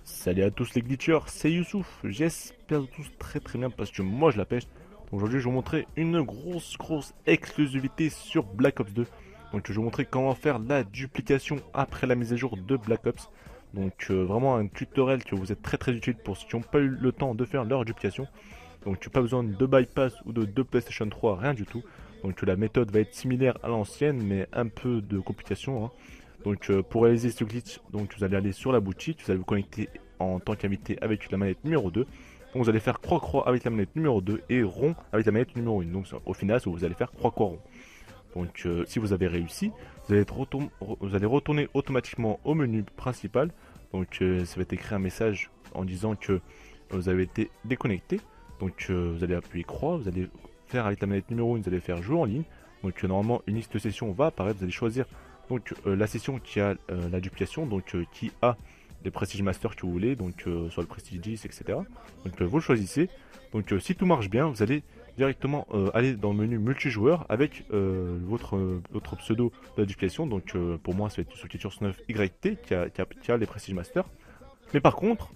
Salut à tous les glitchers, c'est Youssouf. J'espère tous très bien parce que moi je la pêche. Aujourd'hui je vais vous montrer une grosse exclusivité sur Black Ops 2. Donc je vais vous montrer comment faire la duplication après la mise à jour de Black Ops. Donc vraiment un tutoriel que vous êtes très utile pour ceux qui n'ont pas eu le temps de faire leur duplication. Donc pas besoin de bypass ou de PlayStation 3, rien du tout. Donc la méthode va être similaire à l'ancienne mais un peu de complication, hein. Donc pour réaliser ce glitch, donc vous allez aller sur la boutique, vous allez vous connecter en tant qu'invité avec la manette numéro 2. Donc vous allez faire croix-croix avec la manette numéro 2 et rond avec la manette numéro 1. Donc au final, vous allez faire croix-croix-rond. Donc si vous avez réussi, vous allez retourner automatiquement au menu principal. Donc ça va être écrit un message en disant que vous avez été déconnecté. Donc vous allez appuyer croix, vous allez faire avec la manette numéro 1, vous allez faire jouer en ligne. Donc normalement une liste de sessions va apparaître, vous allez choisir donc la session qui a la duplication, donc qui a les Prestige Master que vous voulez, donc soit le Prestige 10, etc. Donc vous le choisissez. Donc si tout marche bien, vous allez directement aller dans le menu multijoueur avec votre pseudo de la duplication. Donc pour moi, ça va être Soulcatcher 9YT qui a les Prestige Master. Mais par contre,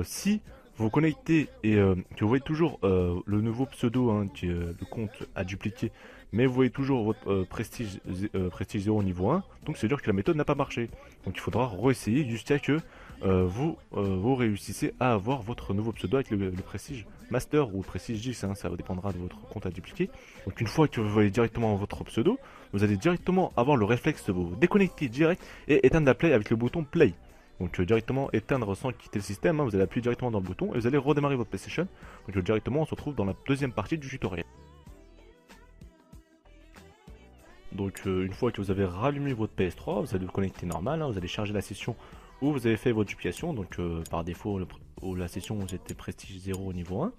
si vous vous connectez et que vous voyez toujours le nouveau pseudo, hein, qui est le compte à dupliquer, mais vous voyez toujours votre prestige 0 niveau 1, donc c'est dire que la méthode n'a pas marché. Donc il faudra réessayer jusqu'à que vous réussissez à avoir votre nouveau pseudo avec le prestige master ou le prestige 10, hein, ça dépendra de votre compte à dupliquer. Donc une fois que vous voyez directement votre pseudo, vous allez directement avoir le réflexe de vous déconnecter direct et éteindre la play avec le bouton play. Donc directement éteindre sans quitter le système, hein, vous allez appuyer directement dans le bouton et vous allez redémarrer votre PlayStation. Donc directement on se retrouve dans la deuxième partie du tutoriel. Donc une fois que vous avez rallumé votre PS3, vous allez vous connecter normal, hein, vous allez charger la session où vous avez fait votre duplication. Donc par défaut la session où j'étais Prestige 0 au niveau 1.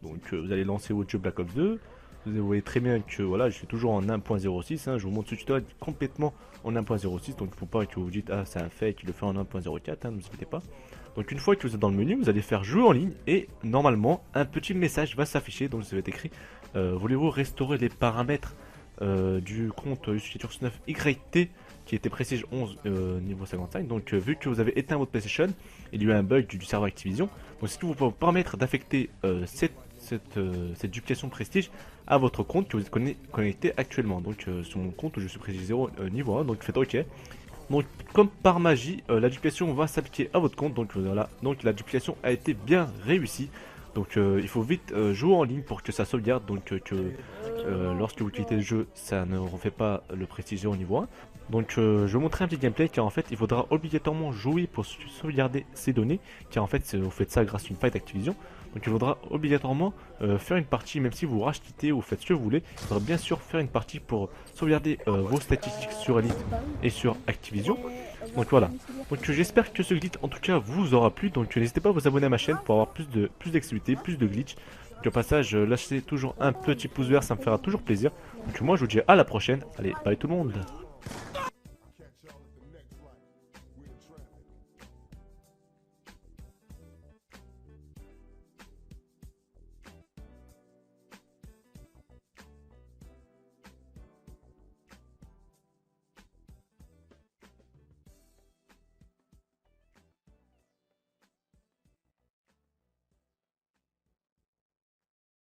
Donc vous allez lancer votre jeu Black Ops 2. Vous voyez très bien que voilà, je suis toujours en 1.06, hein, je vous montre ce tutoriel complètement en 1.06, donc il ne faut pas que vous vous dites ah c'est un fake, il le fait en 1.04, hein, ne vous inquiétez pas. Donc une fois que vous êtes dans le menu, vous allez faire jouer en ligne et normalement un petit message va s'afficher, donc ça va être écrit voulez-vous restaurer les paramètres du compte Soulcatcher 9YT qui était Prestige 11 niveau 55. Donc vu que vous avez éteint votre PlayStation, il y a eu un bug du serveur Activision. Donc si vous pouvez permettre d'affecter cette duplication prestige à votre compte que vous êtes connecté actuellement. Donc sur mon compte je suis Prestige 0 niveau 1, donc faites OK. Donc comme par magie, la duplication va s'appliquer à votre compte. Donc voilà, donc la duplication a été bien réussie. Donc il faut vite jouer en ligne pour que ça sauvegarde, donc que lorsque vous quittez le jeu, ça ne refait pas le prestige au niveau 1. Donc je vais vous montrer un petit gameplay car en fait il faudra obligatoirement jouer pour sauvegarder ces données, car en fait vous faites ça grâce à une faille d'Activision. Donc il faudra obligatoirement faire une partie, même si vous rachetez ou faites ce que vous voulez, il faudra bien sûr faire une partie pour sauvegarder vos statistiques sur Elite et sur Activision. Donc voilà, donc j'espère que ce glitch en tout cas vous aura plu, donc n'hésitez pas à vous abonner à ma chaîne pour avoir plus d'activités, plus de glitch. Donc au passage, lâchez toujours un petit pouce vert, ça me fera toujours plaisir. Donc moi je vous dis à la prochaine, allez bye tout le monde.